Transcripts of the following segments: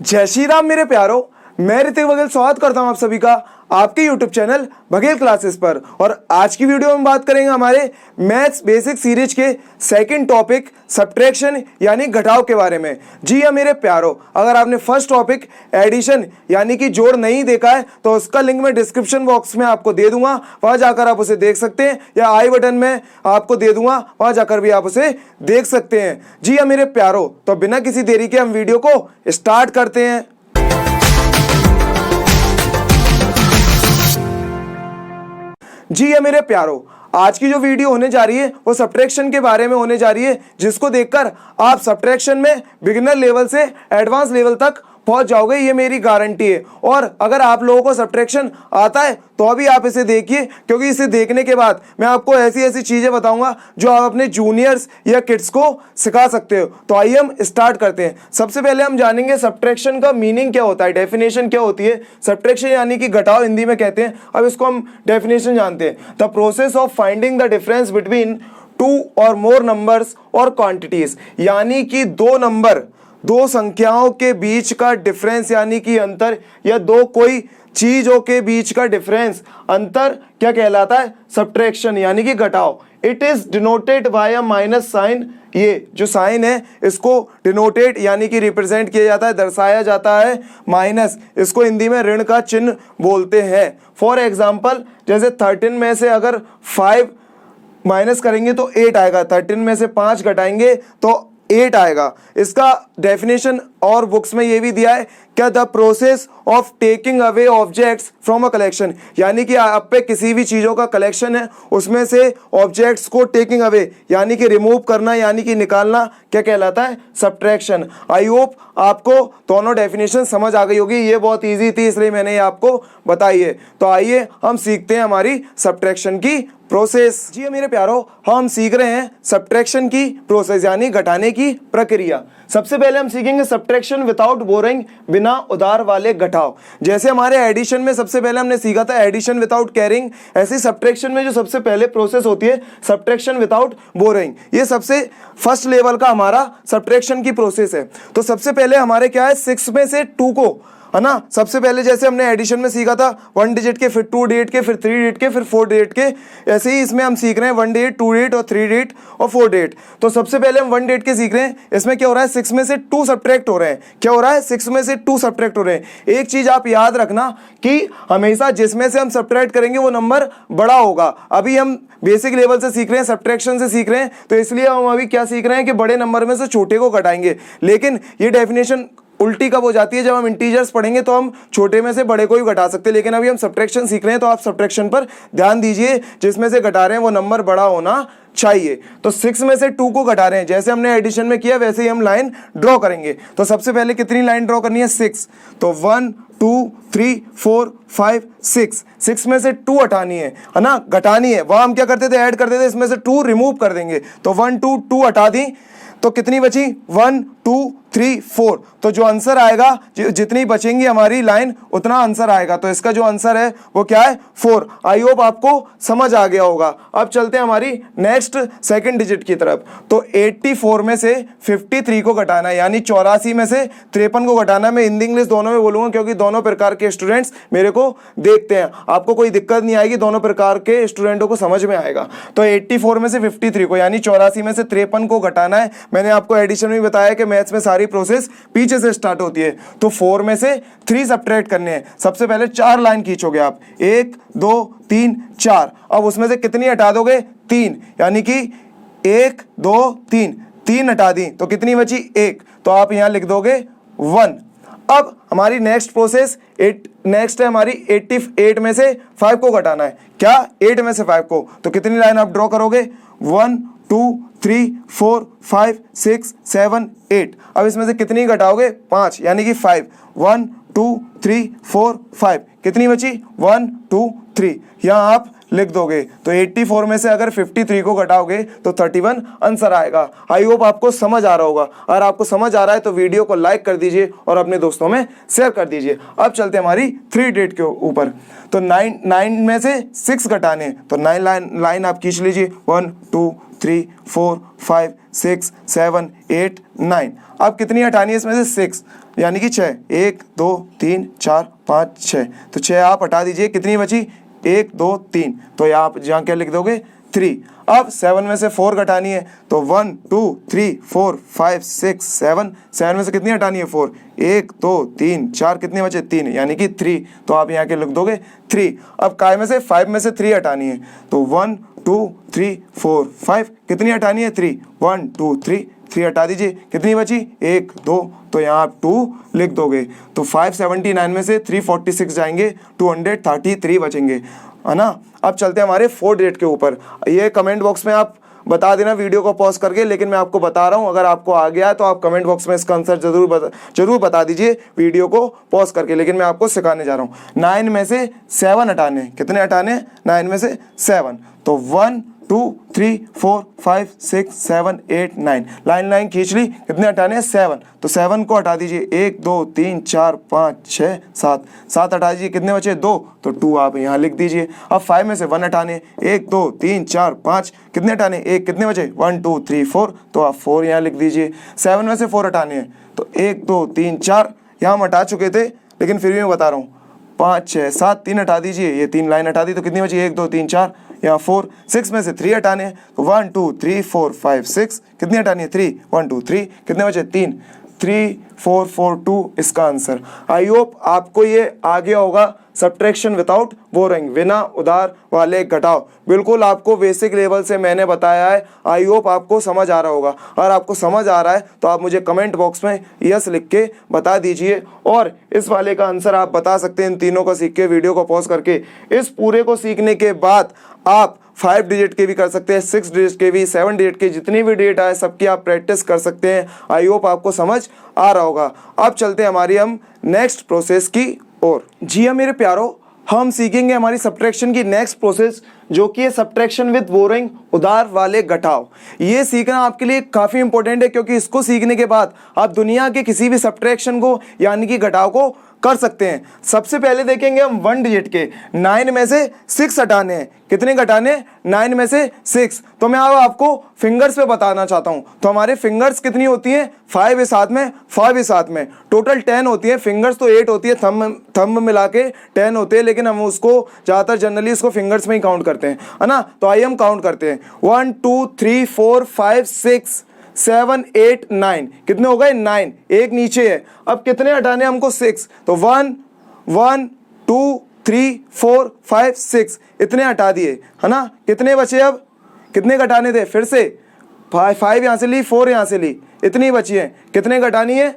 जय श्री राम मेरे प्यारों, मैं ऋतिक बघेल स्वागत करता हूं आप सभी का आपके YouTube चैनल बघेल क्लासेस पर। और आज की वीडियो में बात करेंगे हमारे मैथ्स बेसिक सीरीज के सेकंड टॉपिक सब्ट्रैक्शन यानी घटाव के बारे में। जी हाँ मेरे प्यारों, अगर आपने फर्स्ट टॉपिक एडिशन यानी कि जोड़ नहीं देखा है तो उसका लिंक मैं डिस्क्रिप्शन बॉक्स में आपको दे दूंगा, वहां जाकर आप उसे देख सकते हैं, या आई बटन में आपको दे दूंगा, वहां जाकर भी आप उसे देख सकते हैं। जी हाँ मेरे प्यारों, तो बिना किसी देरी के हम वीडियो को स्टार्ट करते हैं। जी है मेरे प्यारों, आज की जो वीडियो होने जा रही है वो सब्ट्रैक्शन के बारे में होने जा रही है, जिसको देखकर आप सब्ट्रैक्शन में बिगिनर लेवल से एडवांस लेवल तक पहुंच जाओगे, ये मेरी गारंटी है। और अगर आप लोगों को सब्ट्रैक्शन आता है तो अभी आप इसे देखिए, क्योंकि इसे देखने के बाद मैं आपको ऐसी ऐसी चीजें बताऊंगा जो आप अपने जूनियर्स या किड्स को सिखा सकते हो। तो आइए हम स्टार्ट करते हैं। सबसे पहले हम जानेंगे सब्ट्रैक्शन का मीनिंग क्या होता है, डेफिनेशन क्या होती है। सब्ट्रैक्शन यानी कि घटाव हिंदी में कहते हैं। अब इसको हम डेफिनेशन जानते हैं। The process of finding the difference between two और मोर नंबर्स और क्वांटिटीज, यानी कि दो संख्याओं के बीच का डिफरेंस यानी कि अंतर, या दो कोई चीजों के बीच का डिफरेंस अंतर क्या कहलाता है, सब्ट्रैक्शन यानी कि घटाव। It is denoted by a minus sign. ये जो साइन है इसको डिनोटेड यानी कि रिप्रेजेंट किया जाता है, दर्शाया जाता है माइनस। इसको हिंदी में ऋण का चिन्ह बोलते हैं। फॉर एग्जाम्पल, जैसे 13 में से अगर 5 माइनस करेंगे तो 8 आएगा, 13 में से 5 घटाएंगे तो 8 आएगा। इसका डेफिनेशन और बुक्स में ये भी दिया है, क्या the process of taking away objects from a collection, यानी कि आप पे किसी भी चीजों का कलेक्शन है, उसमें से ऑब्जेक्ट्स को टेकिंग अवे यानी कि रिमूव करना यानी कि निकालना क्या कहलाता है, सब्ट्रैक्शन। आई होप आपको दोनों डेफिनेशन समझ आ गई होगी। ये बहुत इजी थी इसलिए मैंने ये आपको बताई है। तो आइए हम सीखते हैं हमारी सब्ट्रैक्शन की प्रोसेस। जी मेरे प्यारों, हम सीख रहे हैं सब्ट्रैक्शन की प्रोसेस यानी घटाने की प्रक्रिया। सबसे पहले हम सीखेंगे सब्ट्रैक्शन विदाउट बोरिंग, बिना उधार वाले घटाव। जैसे हमारे एडिशन में सबसे पहले हमने सीखा था एडिशन विदाउट कैरिंग, ऐसे सब्ट्रैक्शन में जो सबसे पहले प्रोसेस होती है सब्ट्रैक्शन विदाउट बोरिंग, ये सबसे फर्स्ट लेवल का हमारा सब्ट्रैक्शन की प्रोसेस है। तो सबसे पहले हमारे क्या है, 6 में से 2 को, है ना, सबसे पहले जैसे हमने एडिशन में सीखा था 1 डिजिट के, फिर 2 डिजिट के, फिर 3 डिजिट के, फिर 4 डिजिट के, ऐसे ही इसमें हम सीख रहे हैं 1 डिजिट, 2 डिजिट और 3 डिजिट और 4 डिजिट। तो सबसे पहले हम 1 डिजिट के सीख रहे हैं। इसमें क्या हो रहा है, 6 में से 2 सब्ट्रैक्ट हो रहे हैं। क्या हो रहा है, 6 में से 2 सब्ट्रैक्ट हो रहे हैं। एक चीज आप याद रखना कि हमेशा जिसमें से हम सब्ट्रैक्ट करेंगे वो नंबर बड़ा होगा। अभी हम बेसिक लेवल से सीख रहे हैं, सब्ट्रैक्शन से सीख रहे हैं, तो इसलिए हम अभी क्या सीख रहे हैं कि बड़े नंबर में से छोटे को घटाएंगे। लेकिन ये डेफिनेशन उल्टी कब हो जाती है, जब हम इंटीजर्स पढ़ेंगे तो हम छोटे में से बड़े को ही घटा सकते हैं। लेकिन अभी हम सब्ट्रैक्शन सीख रहे हैं तो आप सब्ट्रैक्शन पर ध्यान दीजिए, जिसमें से घटा रहे हैं वो नंबर बड़ा होना चाहिए। तो 6 में से 2 को घटा रहे हैं, जैसे हमने एडिशन में किया वैसे ही हम लाइन ड्रॉ करेंगे। तो सबसे पहले कितनी लाइन ड्रॉ करनी है, 6। तो 1 2 3 4 5 6, 6 में से 2 हटानी है ना, घटानी है। वहां हम क्या करते थे, ऐड करते थे, इसमें से 2 रिमूव कर देंगे। तो 1 2 2 हटा दी तो कितनी बची, 1 2 3 4। तो जो आंसर आएगा, जितनी बचेंगी हमारी लाइन उतना आंसर आएगा। तो इसका जो आंसर है वो क्या है, 4। आई होप आपको समझ आ गया होगा। अब चलते हैं हमारी नेक्स्ट सेकंड डिजिट की तरफ। तो 84 में से 53 को घटाना है, यानी 84 में से 53 को घटाना है। मैं हिंदी इंग्लिश दोनों में बोलूंगा क्योंकि दोनों प्रकार के स्टूडेंट्स मेरे को देखते हैं। आपको कोई दिक्कत नहीं आएगी, दोनों प्रकार के स्टूडेंटों को समझ में आएगा। तो 84 में से 53 को यानी 84 में से 53 को घटाना है। मैंने आपको एडिशन में बताया कि मैथ्स में सारी प्रोसेस पीछे से स्टार्ट होती है। तो 4 में से 3 सब्ट्रैक्ट करने हैं। सबसे पहले 4 लाइन खींचोगे आप, 1 2 3 4। अब उसमें से कितनी हटा दोगे, 3, यानी कि 1 2 3 हटा दी तो कितनी बची, 1। तो आप यहां लिख दोगे 1। अब हमारी नेक्स्ट प्रोसेस नेक्स्ट है हमारी 88 में से 5 को घटाना है। क्या, 8 में से 5 को। तो कितनी लाइन आप ड्रॉ करोगे, 1 2 3 4 5 6 7 8। अब इसमें से कितनी घटाओगे, 5, यानी कि 5। 1 2 3 4 5, कितनी बची, 1 2 3। यहाँ आप लिख दोगे। तो 84 में से अगर 53 को घटाओगे तो 31 आंसर आएगा। आई होप आपको समझ आ रहा होगा। अगर आपको समझ आ रहा है तो वीडियो को लाइक कर दीजिए और अपने दोस्तों में शेयर कर दीजिए। अब चलते हैं हमारी 3 डेट के ऊपर। तो 9 में से 6 घटाने, तो 9 लाइन आप खींच लीजिए, 1 2 3 4 5 6 7 8 9। अब कितनी हटानी है इसमें से 6, यानी कि 6। 1 2 3 4 5 6, तो 6 आप हटा दीजिए, कितनी बची 1 2 3, तो आप यहाँ क्या लिख दोगे 3। अब 7 में से 4 घटानी है, तो 1 2 3 4 5 6 7, 7 में से कितनी हटानी है 4, 1 2 3 4, कितने बचे 3, यानी कि 3, तो आप यहाँ के लिख दोगे 3। अब काय में से 5 में से 3 हटानी है, तो 1 2 3 4 5, कितनी हटानी है 3, 1 2 3 हटा दीजिए, कितनी बची 1 2, तो यहाँ आप 2 लिख दोगे। तो 579 में से 346 जाएंगे, 233 बचेंगे, है ना। अब चलते हैं हमारे 4 डिजिट के ऊपर। ये कमेंट बॉक्स में आप बता देना वीडियो को पॉज करके, लेकिन मैं आपको बता रहा हूँ, अगर आपको आ गया है तो आप कमेंट बॉक्स में इसका आंसर जरूर बता दीजिए वीडियो को पॉज करके, लेकिन मैं आपको सिखाने जा रहा हूँ। 9 में से 7 हटाने, कितने हटाने 9 में से 7, तो 1 2 3 4 5 6 7 8 9, लाइन खींच ली, कितने हटाने हैं 7, तो 7 को हटा दीजिए, 1 2 3 4 5 6 7 हटा दीजिए, कितने बचे 2, तो 2 आप यहाँ लिख दीजिए। अब 5 में से 1 हटाने, 1 2 3 4 5, कितने हटाने 1, कितने बचे 1 2 3 4, तो आप 4 यहाँ लिख दीजिए। 7 में से 4 हटाने हैं, तो 1 2 3 4 यहाँ हम हटा चुके थे, लेकिन फिर भी मैं बता रहा हूँ, 5 6 7, 3 हटा दीजिए, ये 3 लाइन हटा दी, तो कितनी बची 1 2 3 4, यहाँ 4। 6 में से 3 हटाने हैं, तो 1 2 3 4 5 6, कितनी हटानी है 3, 1 2 3, कितने बचे 3 3 4 4 2 इसका आंसर। आई होप आपको ये आ गया होगा, सब्ट्रैक्शन विदाउट बोरिंग, बिना उधार वाले घटाव, बिल्कुल आपको बेसिक लेवल से मैंने बताया है। आई होप आपको समझ आ रहा होगा। अगर आपको समझ आ रहा है तो आप मुझे कमेंट बॉक्स में यस लिख के बता दीजिए, और इस वाले का आंसर आप बता सकते हैं इन तीनों को सीख के, वीडियो को पॉज करके। इस पूरे को सीखने के बाद आप 5 डिजिट के भी कर सकते हैं, 6 डिजिट के भी, 7 डिजिट के, जितनी भी डिजिट आए सबकी आप प्रैक्टिस कर सकते हैं। आई होप आपको समझ आ रहा होगा। अब चलते हैं हमारी हम नेक्स्ट प्रोसेस की ओर। जी हाँ मेरे प्यारों, हम सीखेंगे हमारी सब्ट्रैक्शन की नेक्स्ट प्रोसेस, जो कि है सब्ट्रैक्शन विद बोरिंग, उधार वाले घटाव। ये सीखना आपके लिए काफ़ी इंपॉर्टेंट है, क्योंकि इसको सीखने के बाद आप दुनिया के किसी भी सब्ट्रैक्शन को यानी कि घटाव को कर सकते हैं। सबसे पहले देखेंगे हम 1 डिजिट के। 9 में से 6 हटाने हैं, कितने घटाने 9 में से 6, तो मैं अब आपको फिंगर्स पे बताना चाहता हूं। तो हमारे फिंगर्स कितनी होती हैं, 5 इस हाथ में, 5 इस हाथ में, टोटल 10 होती है। फिंगर्स तो 8 होती है, थंब मिला के 10 होते हैं, लेकिन हम उसको ज़्यादातर जनरली इसको फिंगर्स में ही काउंट करते हैं, है ना। तो आइए हम काउंट करते हैं, 1 2 3 4 5 6 7 8 9, कितने हो गए 9, एक नीचे है। अब कितने हटाने हमको 6, तो 1 1 2 3 4 5 6, इतने हटा दिए, है ना। कितने बचे, अब कितने घटाने थे, फिर से 5 यहाँ से ली, 4 यहाँ से ली, इतनी बची है। कितने घटानी है,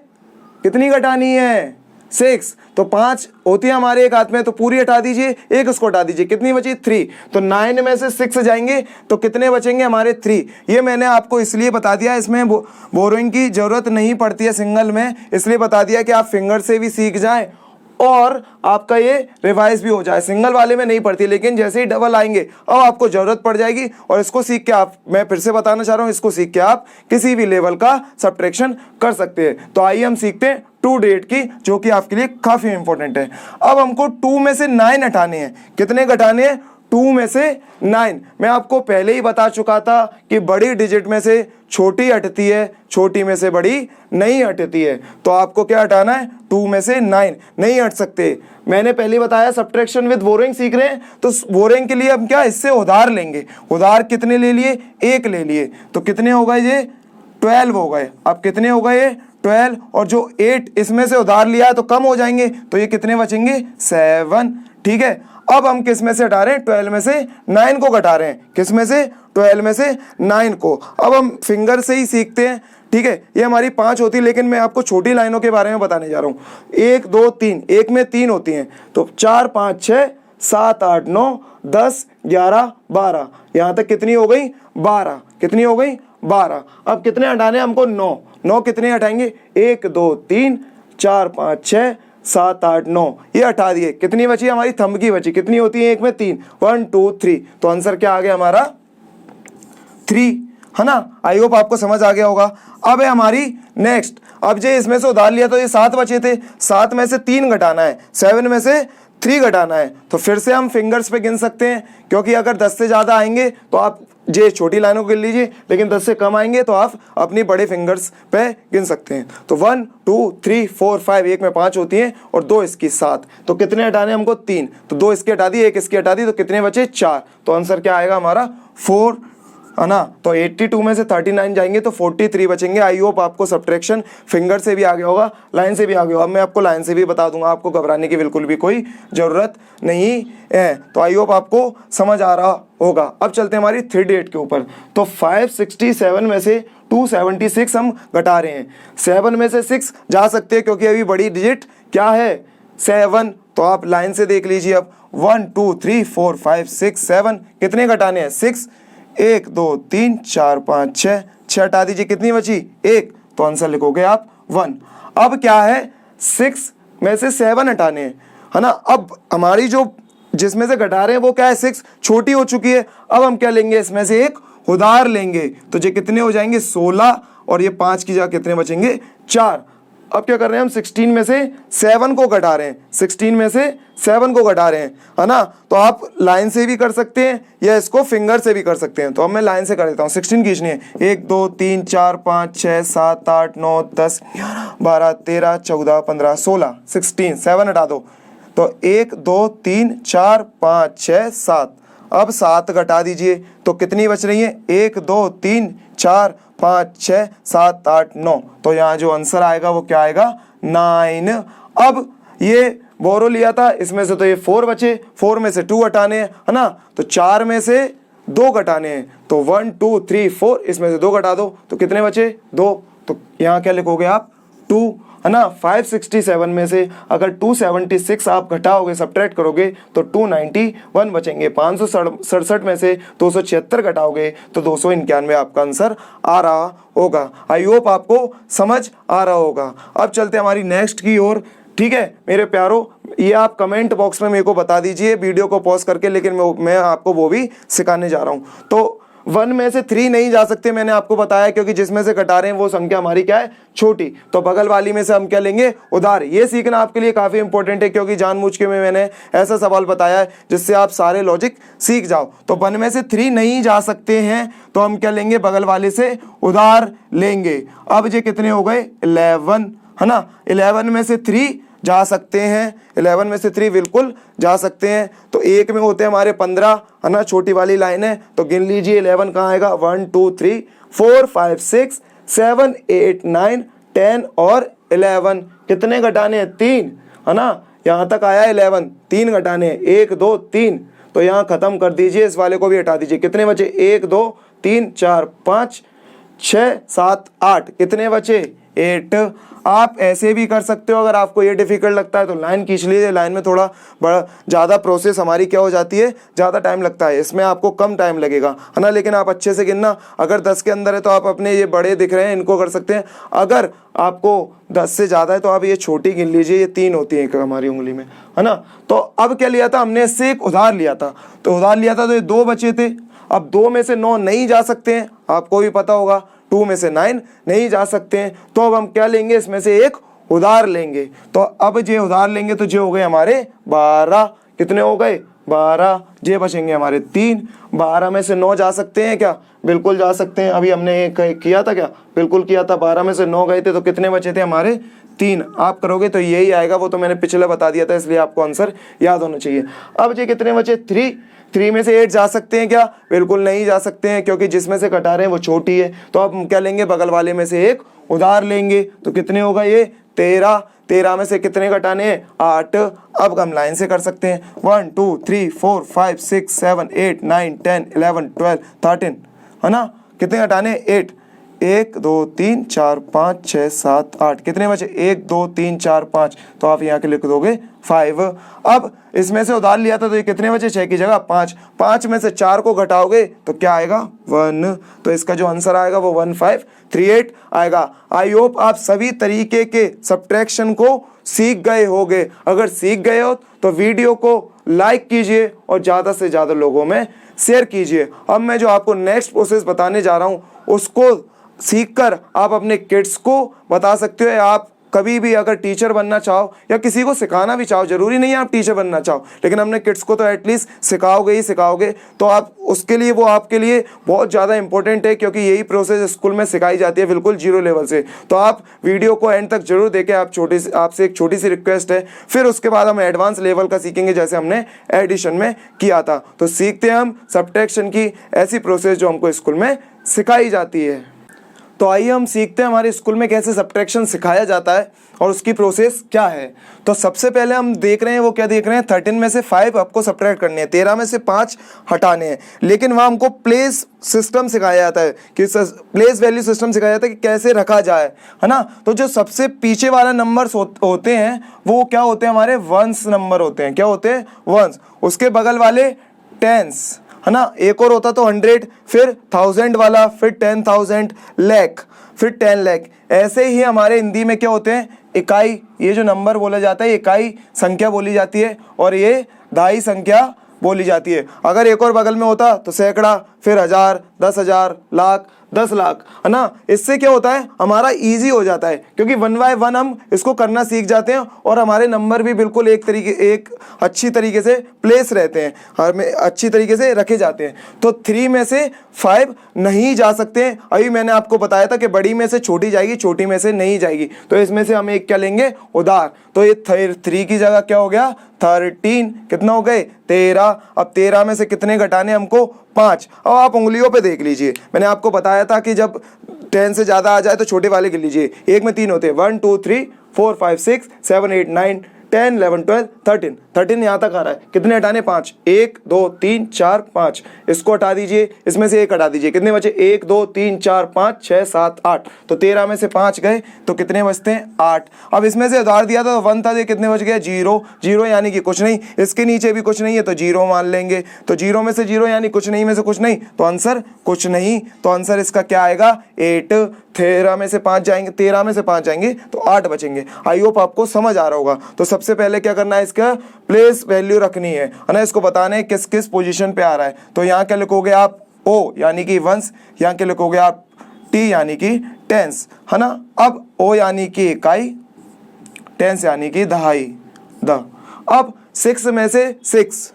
कितनी घटानी है 6, तो 5 होती है हमारे एक हाथ में, तो पूरी हटा दीजिए, एक उसको हटा दीजिए, कितनी बची 3, तो 9 में से 6 जाएंगे तो कितने बचेंगे हमारे 3। ये मैंने आपको इसलिए बता दिया, इसमें बोरोइंग की जरूरत नहीं पड़ती है सिंगल में, इसलिए बता दिया कि आप फिंगर से भी सीख जाएं और आपका ये रिवाइज भी हो जाए। सिंगल वाले में नहीं पड़ती, लेकिन जैसे ही डबल आएंगे अब आपको जरूरत पड़ जाएगी। और इसको सीख के आप, मैं फिर से बताना चाह रहा हूँ, इसको सीख के आप किसी भी लेवल का सब्ट्रैक्शन कर सकते हैं। तो आइए हम सीखते हैं 2 डिजिट की, जो कि आपके लिए काफी इंपॉर्टेंट है। अब हमको 2 में से 9 हटाने हैं, कितने घटाने हैं 2 में से 9। मैं आपको पहले ही बता चुका था कि बड़ी डिजिट में से छोटी हटती है, छोटी में से बड़ी नहीं हटती है। तो आपको क्या हटाना है, 2 में से 9 नहीं हट सकते। मैंने पहले ही बताया सब्ट्रैक्शन विद बोरिंग सीख रहे हैं, तो बोरिंग के लिए हम क्या इससे उधार लेंगे। उधार कितने ले लिए, 1 ले लिए, तो कितने हो गए ये 12 हो गए। अब कितने हो गए 12, और जो 8 इसमें से उधार लिया है तो कम हो जाएंगे, तो ये कितने बचेंगे 7, ठीक है। अब हम किस में से हटा रहे हैं, 12 में से 9 को घटा रहे हैं, किस में से 12 में से 9 को। अब हम फिंगर से ही सीखते हैं, ठीक है। ये हमारी 5 होती है, लेकिन मैं आपको छोटी लाइनों के बारे में बताने जा रहा हूँ। 1 2 3, एक में 3 होती हैं, तो 4 5 6 7 8 9 10 11 12, यहाँ तक कितनी हो गई 12, कितनी हो गई 12। अब कितने हटाने हमको 9 कितने हटाएंगे 1 2 3 4 5 6 7 8 9, ये हटा दिए, कितनी बची हमारी थंब की बची, कितनी होती है एक में 3, 1 2 3, तो आंसर क्या आ गया हमारा 3, है ना। आई होप आपको समझ आ गया होगा। अब है हमारी नेक्स्ट, अब जो इसमें से उधार लिया तो ये 7 बचे थे, 7 में से 3 घटाना है, 7 में से 3 घटाना है तो फिर से हम फिंगर्स पे गिन सकते हैं, क्योंकि अगर 10 से ज़्यादा आएंगे तो आप ये छोटी लाइनों को गिन लीजिए, लेकिन 10 से कम आएंगे तो आप अपनी बड़े फिंगर्स पे गिन सकते हैं। तो 1 2 3 4 5, एक में 5 होती हैं और 2 इसकी 7, तो कितने हटाने हमको 3, तो 2 इसके हटा दी, 1 इसकी हटा दी, तो कितने बचे 4। तो आंसर क्या आएगा हमारा 4, है ना। तो 82 में से 39 जाएंगे तो 43 बचेंगे। आई होप आपको सब्ट्रैक्शन फिंगर से भी आ गया होगा, लाइन से भी आ गया होगा। अब मैं आपको लाइन से भी बता दूंगा, आपको घबराने की बिल्कुल भी कोई ज़रूरत नहीं है। तो आई होप आपको समझ आ रहा होगा। अब चलते हैं हमारी 3D8 के ऊपर। तो 567 में से 276 हम घटा रहे हैं। 7 में से 6 जा सकते हैं क्योंकि अभी बड़ी डिजिट क्या है 7। तो आप लाइन से देख लीजिए। अब 1 2 3 4 5 6 7 कितने घटाने हैं 6, 1 2 3 4 5 6 हटा दीजिए, कितनी बची 1, तो आंसर लिखोगे आप 1। अब क्या है 6 में से 7 हटाने हैं, है ना। अब हमारी जो जिसमें से घटा रहे हैं वो क्या है 6, छोटी हो चुकी है। अब हम क्या लेंगे, इसमें से एक उधार लेंगे, तो ये कितने हो जाएंगे 16, और ये 5 की जगह कितने बचेंगे 4। अब क्या कर रहे हैं हम 16 में से 7 को घटा रहे हैं, 16 में से 7 को घटा रहे हैं, है ना। तो आप लाइन से भी कर सकते हैं या इसको फिंगर से भी कर सकते हैं। तो अब मैं लाइन से कर देता हूँ। 16 खींचनी है, 1 2 3 4 5 6 7 8 9 10 11 13 14 15 16, 16 7 हटा दो, तो 1 2 3 4 5 6 7। अब 7 घटा दीजिए तो कितनी बच रही है 1 2 3 4 5 6 7 8 9। तो यहाँ जो आंसर आएगा वो क्या आएगा 9। अब ये बोरो लिया था, इसमें से तो ये 4 बचे, 4 में से 2 हटाने हैं, है ना। तो 4 में से 2 घटाने हैं, तो 1 2 3 4, इसमें से 2 घटा दो तो कितने बचे 2। तो यहाँ क्या लिखोगे आप 2, है ना। 567 में से अगर 276 आप घटाओगे सब्ट्रैक्ट करोगे तो 291 बचेंगे। 567 में से 276 घटाओगे तो 291 आपका आंसर आ रहा होगा। आई होप आपको समझ आ रहा होगा। अब चलते हैं हमारी नेक्स्ट की ओर। ठीक है मेरे प्यारो, ये आप कमेंट बॉक्स में मेरे को बता दीजिए वीडियो को पॉज करके, लेकिन मैं आपको वो भी सिखाने जा रहा हूँ। तो 1 में से 3 नहीं जा सकते, मैंने आपको बताया, क्योंकि जिसमें से घटा रहे हैं वो संख्या हमारी क्या है छोटी। तो बगल वाली में से हम क्या लेंगे उधार। ये सीखना आपके लिए काफ़ी इंपॉर्टेंट है, क्योंकि जानबूझ के मैंने ऐसा सवाल बताया है जिससे आप सारे लॉजिक सीख जाओ। तो 1 में से 3 नहीं जा सकते हैं तो हम क्या लेंगे बगल वाले से उधार लेंगे। अब ये कितने हो गए 11, है ना। 11 में से 3 जा सकते हैं, 11 में से 3 बिल्कुल जा सकते हैं। तो एक में होते हैं हमारे 15, है ना, छोटी वाली लाइन है। तो गिन लीजिए 11 कहाँ आएगा 1 2 3 4 5 6 7 8 9 10 और 11। कितने घटाने हैं 3, है ना। यहाँ तक आया 11, 3 घटाने हैं 1 2 3। तो यहाँ खत्म कर दीजिए, इस वाले को भी हटा दीजिए। कितने बचे 1 2 3 4 5 6 7 8, कितने बचे 8। आप ऐसे भी कर सकते हो, अगर आपको ये डिफिकल्ट लगता है तो लाइन खींच लीजिए। लाइन में थोड़ा बड़ा ज़्यादा प्रोसेस हमारी क्या हो जाती है, ज़्यादा टाइम लगता है, इसमें आपको कम टाइम लगेगा, है ना। लेकिन आप अच्छे से गिनना, अगर 10 के अंदर है तो आप अपने ये बड़े दिख रहे हैं इनको कर सकते हैं। अगर आपको 10 से ज़्यादा है तो आप ये छोटी गिन लीजिए, ये 3 होती है हमारी उंगली में, है ना। तो अब क्या लिया था हमने, इससे एक उधार लिया था। तो उधार लिया था तो ये 2 बचे थे। अब 2 में से 9 नहीं जा सकते हैं, आपको भी पता होगा। 2 में से 9 नहीं जा सकते हैं, तो अब हम क्या लेंगे, इसमें से एक उधार लेंगे। तो अब ये उधार लेंगे तो ये हो गए हमारे 12। कितने हो गए 12, ये बचेंगे हमारे 3। 12 में से 9 जा सकते हैं क्या, बिल्कुल जा सकते हैं। अभी हमने किया था क्या, बिल्कुल किया था। 12 में से 9 गए थे तो कितने बचे थे हमारे 3। आप करोगे तो यही आएगा, वो तो मैंने पिछले बता दिया था, इसलिए आपको आंसर याद होना चाहिए। अब ये कितने बचे 3 में से 8 जा सकते हैं क्या, बिल्कुल नहीं जा सकते हैं, क्योंकि जिसमें से घटा रहे हैं वो छोटी है। तो अब हम क्या लेंगे, बगल वाले में से एक उधार लेंगे। तो कितने होगा ये 13 में से कितने घटाने हैं 8। अब हम लाइन से कर सकते हैं 1 2 3 4 5 6 7 8 9 10 11 12 13, है ना। कितने घटाने 8, 1 2 3 4 5 6 7 8, कितने बचे 1 2 3 4 5। तो आप यहाँ के लिख दोगे 5। अब इसमें से उधार लिया था तो ये कितने बचे 6 की जगह 5। 5 में से 4 को घटाओगे तो क्या आएगा 1। तो इसका जो आंसर आएगा वो 1538 आएगा। आई होप आप सभी तरीके के सब्ट्रैक्शन को सीख गए होंगे। अगर सीख गए हो तो वीडियो को लाइक कीजिए और ज़्यादा से ज़्यादा लोगों में शेयर कीजिए। अब मैं जो आपको नेक्स्ट प्रोसेस बताने जा रहा हूँ उसको सीखकर आप अपने किड्स को बता सकते हो, या आप कभी भी अगर टीचर बनना चाहो या किसी को सिखाना भी चाहो, जरूरी नहीं है आप टीचर बनना चाहो, लेकिन अपने किड्स को तो एटलीस्ट सिखाओगे ही सिखाओगे, तो आप उसके लिए वो आपके लिए बहुत ज़्यादा इंपॉर्टेंट है, क्योंकि यही प्रोसेस स्कूल में सिखाई जाती है बिल्कुल जीरो लेवल से। तो आप वीडियो को एंड तक जरूर देखें। आपसे एक छोटी सी रिक्वेस्ट है, फिर उसके बाद हम एडवांस लेवल का सीखेंगे जैसे हमने एडिशन में किया था। तो सीखते हैं हम सब्ट्रैक्शन की ऐसी प्रोसेस जो हमको स्कूल में सिखाई जाती है। तो आइए हम सीखते हैं हमारे स्कूल में कैसे सब्ट्रैक्शन सिखाया जाता है और उसकी प्रोसेस क्या है। तो सबसे पहले हम देख रहे हैं, वो क्या देख रहे हैं, 13 में से 5 आपको सब्ट्रैक्ट करने हैं, 13 में से 5 हटाने हैं। लेकिन वहाँ हमको प्लेस सिस्टम सिखाया जाता है कि प्लेस वैल्यू सिस्टम सिखाया जाता है कि कैसे रखा जाए, है ना। तो जो सबसे पीछे वाला नंबर्स होते हैं वो क्या होते हैं, हमारे वंस नंबर होते हैं। क्या होते हैं, वंस। उसके बगल वाले टेंस, है ना। एक और होता तो 100, फिर 1000 वाला, फिर 10,000, लाख, फिर 10 लाख। ऐसे ही हमारे हिंदी में क्या होते हैं, इकाई। ये जो नंबर बोला जाता है इकाई संख्या बोली जाती है, और ये दहाई संख्या बोली जाती है। अगर एक और बगल में होता तो सैकड़ा, फिर 1000, 10,000, लाख, 10 लाख, है ना। इससे क्या होता है, हमारा इजी हो जाता है, क्योंकि 1 बाय 1 हम इसको करना सीख जाते हैं और हमारे नंबर भी बिल्कुल एक अच्छी तरीके से प्लेस रहते हैं, हमें अच्छी तरीके से रखे जाते हैं। तो 3 में से 5 नहीं जा सकते हैं। अभी मैंने आपको बताया था कि बड़ी में से छोटी जाएगी, छोटी में से नहीं जाएगी। तो इसमें से हम एक क्या लेंगे, उधार। तो ये 3 की जगह क्या हो गया, 13। कितना हो गए, 13। अब 13 में से कितने घटाने हमको, 5। अब आप उंगलियों पे देख लीजिए, मैंने आपको बताया था कि जब 10 से ज़्यादा आ जाए तो छोटे वाले गिन लीजिए। एक में 3 होते हैं, 1 2 3 4 5 6 7 8 9 10 11 12 13। 13 यहाँ तक आ रहा है, कितने हटाने, 5। 1 2 3 4 5, इसको हटा दीजिए, इसमें से 1 हटा दीजिए, कितने बचे, 1 2 3 4 5 6 7 8। तो 13 में से 5 गए तो कितने बचते हैं, 8। अब इसमें से उधार दिया था तो 1 था, कितने बच गया, 0। 0 यानी कि कुछ नहीं, इसके नीचे भी कुछ नहीं है तो 0 मान लेंगे। तो 0 में से 0 यानी कुछ नहीं में से कुछ नहीं, तो आंसर कुछ नहीं। तो आंसर इसका क्या आएगा, 8। 13 में से 5 जाएंगे, 13 में से 5 जाएंगे तो 8 बचेंगे। आई होप आपको समझ आ रहा होगा। तो सबसे पहले क्या करना है, इसका प्लेस वैल्यू रखनी है ना, इसको बताना है किस किस पोजीशन पे आ रहा है। तो यहाँ क्या लिखोगे आप, ओ यानी कि वंस, यहाँ क्या लिखोगे आप, टी यानी कि टेंस, है ना। अब ओ यानी कि इकाई, टेंस यानी कि दहाई, अब 6 में से 6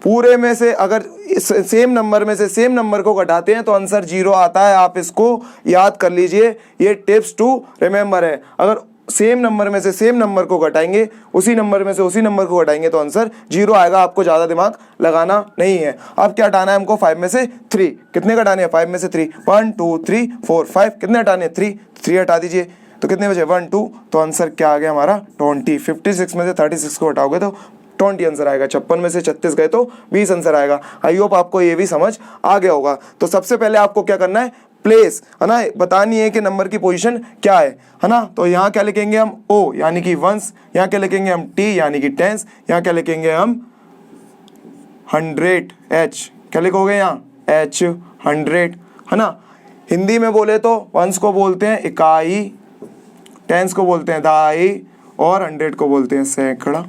पूरे में से अगर सेम नंबर में से सेम नंबर को घटाते हैं तो आंसर 0 आता है। आप इसको याद कर लीजिए, ये टिप्स टू रिमेंबर है। अगर सेम नंबर में से सेम नंबर को घटाएंगे, उसी नंबर में से उसी नंबर को घटाएंगे तो आंसर 0 आएगा। आपको ज़्यादा दिमाग लगाना नहीं है। अब क्या हटाना है हमको, 5 में से 3। कितने घटाने हैं, 5 में से 3, 1 2 3 4 5। कितने हटाने हैं, 3 हटा दीजिए तो कितने बचे, 1 2। तो आंसर क्या आ गया हमारा, 20। 56 में से 36 को हटाओगे तो 20 आंसर आएगा। 56 में से 36 गए तो 20 आंसर आएगा। आई होप आपको ये भी समझ आ गया होगा। तो सबसे पहले आपको क्या करना है, प्लेस, है ना, बतानी है कि नंबर की पोजीशन क्या है ना। तो यहाँ क्या लिखेंगे हम, ओ यानी कि वंस, यहाँ क्या लिखेंगे हम, टी यानी कि टेंस, यहाँ क्या लिखेंगे हम, 100, एच क्या लिखोगे यहाँ, एच 100, है ना। हिंदी में बोले तो वंस को बोलते हैं इकाई, टेंस को बोलते हैं दहाई, और 100 को बोलते हैं सैकड़ा।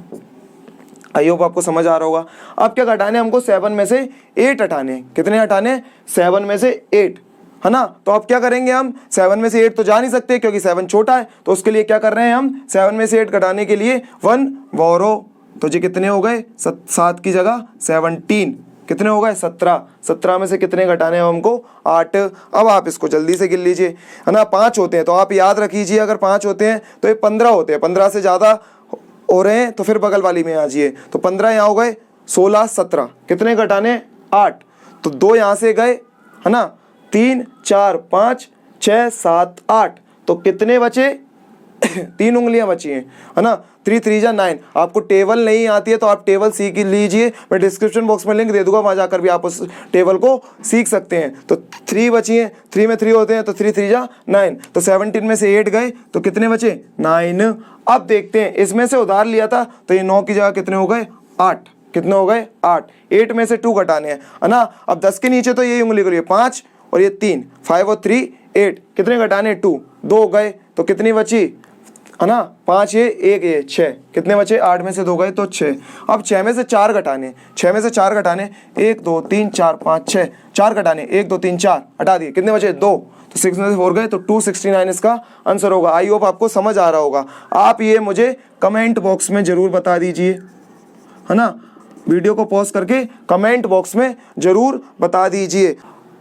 आई होप आपको समझ आ रहा होगा। अब क्या घटाने हमको, 7 में से 8 हटाने। कितने हटाने, 7 में से 8, है ना। तो अब क्या करेंगे हम, 7 में से 8 तो जा नहीं सकते क्योंकि 7 छोटा है। तो उसके लिए क्या कर रहे हैं हम, 7 में से 8 घटाने के लिए 1 बोरो। तो जी कितने हो गए, 7 की जगह 17। कितने हो गए, 17। 17 में से कितने घटाने हैं हमको, 8। अब आप इसको जल्दी से गिन लीजिए, है ना। 5 होते हैं तो आप याद रखिए, अगर 5 होते हैं तो ये 15 होते हैं। 15 से ज़्यादा हो रहे हैं तो फिर बगल वाली में आ जाइए। तो 15 यहाँ हो गए, 16 17। कितने घटाने, 8। तो 2 यहाँ से गए, है ना। 3 4 5 6 7 8। तो कितने बचे, 3 उंगलियां बची हैं, है ना। 3 3 जा 9। आपको टेबल नहीं आती है तो आप टेबल सीख लीजिए, मैं डिस्क्रिप्शन बॉक्स में लिंक दे दूंगा, वहां जाकर भी आप उस टेबल को सीख सकते हैं। तो 3 बची हैं, 3 में 3 होते हैं तो 3 3 जा 9। तो 17 में से 8 गए तो कितने बचे, 9। अब देखते हैं, इसमें से उधार लिया था तो ये 9 की जगह कितने हो गए, 8। कितने हो गए, 8। 8 में से 2 घटाने हैं, है ना। अब 10 के नीचे तो यही उंगली करिए, 5 और ये 3, 5 और 3 8। कितने घटाने, 2। 2 गए तो कितनी बची, है ना, 5 ये 1 ये 6। कितने बचे, 8 में से 2 गए तो 6। अब 6 में से 4 घटाने, 6 में से 4 घटाने, 1 2 3 4 5 6। 4 घटाने, 1 2 3 4 हटा दिए, कितने बचे, 2। तो 6 में से 4 गए तो 269 इसका आंसर होगा। आई होप आपको समझ आ रहा होगा। आप ये मुझे कमेंट बॉक्स में जरूर बता दीजिए, है ना। वीडियो को पॉज करके कमेंट बॉक्स में जरूर बता दीजिए।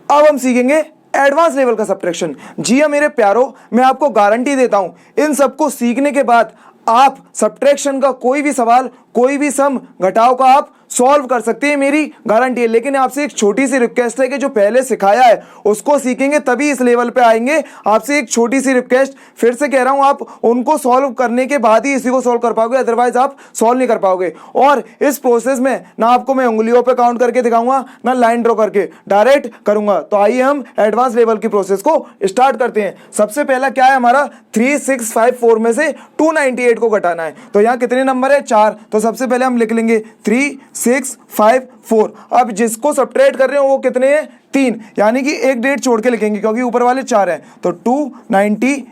अब हम सीखेंगे एडवांस लेवल का सब्ट्रैक्शन। जी हाँ मेरे प्यारों, मैं आपको गारंटी देता हूं इन सबको सीखने के बाद आप सब्ट्रैक्शन का कोई भी सवाल, कोई भी सम घटाव का आप सॉल्व कर सकते हैं, मेरी गारंटी है। लेकिन आपसे एक छोटी सी रिक्वेस्ट है कि जो पहले सिखाया है उसको सीखेंगे तभी इस लेवल पे आएंगे। आपसे एक छोटी सी रिक्वेस्ट, फिर से कह रहा हूं, आप उनको सॉल्व करने के बाद ही इसी को सॉल्व कर पाओगे, अदरवाइज आप सॉल्व नहीं कर पाओगे। और इस प्रोसेस में ना आपको मैं उंगलियों पे काउंट करके दिखाऊंगा, ना लाइन ड्रॉ करके, डायरेक्ट करूंगा। तो आइए हम एडवांस लेवल की प्रोसेस को स्टार्ट करते हैं। सबसे पहला क्या है हमारा, 3654 में से 298 को घटाना है। तो यहाँ कितने नंबर है, 4। तो सबसे पहले हम लिख लेंगे 3654। अब जिसको सब्ट्रैक्ट कर रहे हो वो कितने हैं, 3, यानी कि एक डेट छोड़ के लिखेंगे क्योंकि ऊपर वाले 4 हैं। तो 298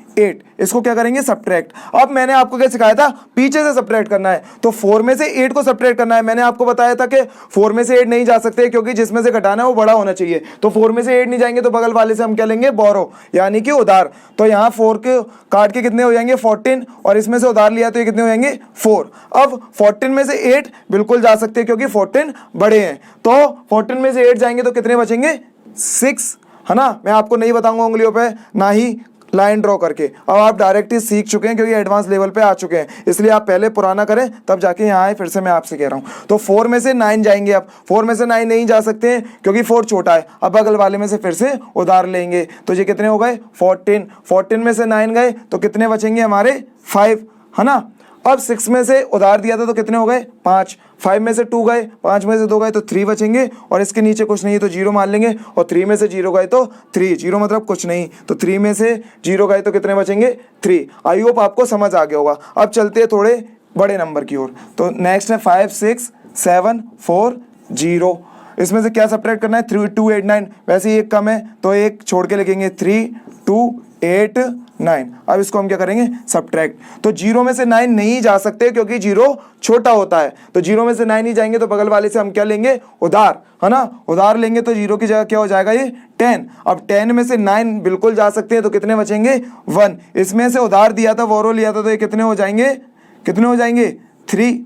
इसको क्या करेंगे, सब्ट्रैक्ट। अब मैंने आपको क्या सिखाया था, पीछे से सब्ट्रैक्ट करना है। तो 4 में से 8 को सब्ट्रैक्ट करना है। मैंने आपको बताया था कि 4 में से 8 नहीं जा सकते क्योंकि जिसमें से घटाना है वो बड़ा होना चाहिए। तो 4 में से 8 नहीं जाएंगे तो बगल वाले से हम क्या लेंगे, बोरो, यानी कि उधार। तो यहाँ 4 के काट के कितने हो जाएंगे, 14, और इसमें से उधार लिया तो ये कितने हो जाएंगे, 4। अब 14 में से 8 बिल्कुल जा सकते हैं क्योंकि 14 बड़े हैं। तो 14 में से 8 जाएंगे तो कितने बचेंगे, 6, है ना। मैं आपको नहीं बताऊंगा उंगलियों पे, ना ही लाइन ड्रॉ करके। अब आप डायरेक्ट ही सीख चुके हैं क्योंकि एडवांस लेवल पे आ चुके हैं, इसलिए आप पहले पुराना करें तब जाके यहाँ आए। फिर से मैं आपसे कह रहा हूँ। तो 4 में से 9 जाएंगे। अब 4 में से 9 नहीं जा सकते हैं क्योंकि 4 छोटा है। अब बगल वाले में से फिर से उधार लेंगे तो ये कितने हो गए, 14। 14 में से 9 गए तो कितने बचेंगे हमारे, 5, है ना। अब 6 में से उधार दिया था तो कितने हो गए, 5। 5 में से 2 गए, 5 में से 2 गए तो 3 बचेंगे, और इसके नीचे कुछ नहीं है तो 0 मान लेंगे। और 3 में से 0 गए तो 3, 0 मतलब कुछ नहीं, तो 3 में से 0 गए तो कितने बचेंगे, 3। आई होप आपको समझ आ गया होगा। अब चलते हैं थोड़े बड़े नंबर की ओर। तो नेक्स्ट है 56740। इसमें से क्या सब्ट्रैक्ट करना है, 3289। वैसे ही एक कम है तो एक छोड़ के लिखेंगे, 3289। अब इसको हम क्या करेंगे, सब्ट्रैक्ट। तो 0 में से 9 नहीं जा सकते क्योंकि 0 छोटा होता है। तो 0 में से 9 नहीं जाएंगे तो बगल वाले से हम क्या लेंगे, उधार, है ना। उधार लेंगे तो 0 की जगह क्या हो जाएगा, ये 10। अब 10 में से 9 बिल्कुल जा सकते हैं तो कितने बचेंगे, 1। इसमें से उधार दिया था, बोरो लिया था, तो ये कितने हो जाएंगे, 3,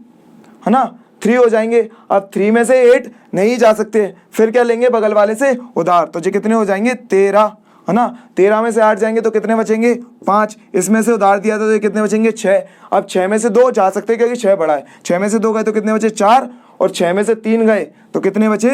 है ना, 3 हो जाएंगे। अब 3 में से 8 नहीं जा सकते, फिर क्या लेंगे, बगल वाले से उधार, तो ये कितने हो जाएंगे, 13, है ना। 13 में से 8 जाएंगे तो कितने बचेंगे, 5। इसमें से उधार दिया था तो ये कितने बचेंगे, 6। अब 6 में से 2 जा सकते हैं क्योंकि 6 बड़ा है। 6 में से 2 गए तो कितने बचे, 4, और 6 में से 3 गए तो कितने बचे,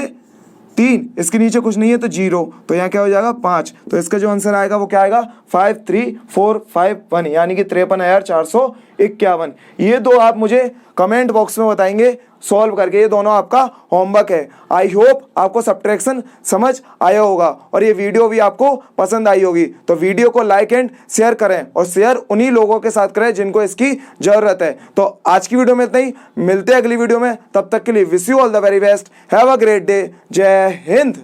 3। इसके नीचे कुछ नहीं है तो 0, तो यहाँ क्या हो जाएगा, 5। तो इसका जो आंसर आएगा वो क्या आएगा, 53451, यानी कि 53,451। ये दो आप मुझे कमेंट बॉक्स में बताएंगे सॉल्व करके। ये दोनों आपका होमवर्क है। आई होप आपको सब्ट्रैक्शन समझ आया होगा और ये वीडियो भी आपको पसंद आई होगी। तो वीडियो को लाइक एंड शेयर करें, और शेयर उन्हीं लोगों के साथ करें जिनको इसकी जरूरत है। तो आज की वीडियो में इतना ही, मिलते हैं अगली वीडियो में। तब तक के लिए wish you all the very best, have a great day, जय हिंद।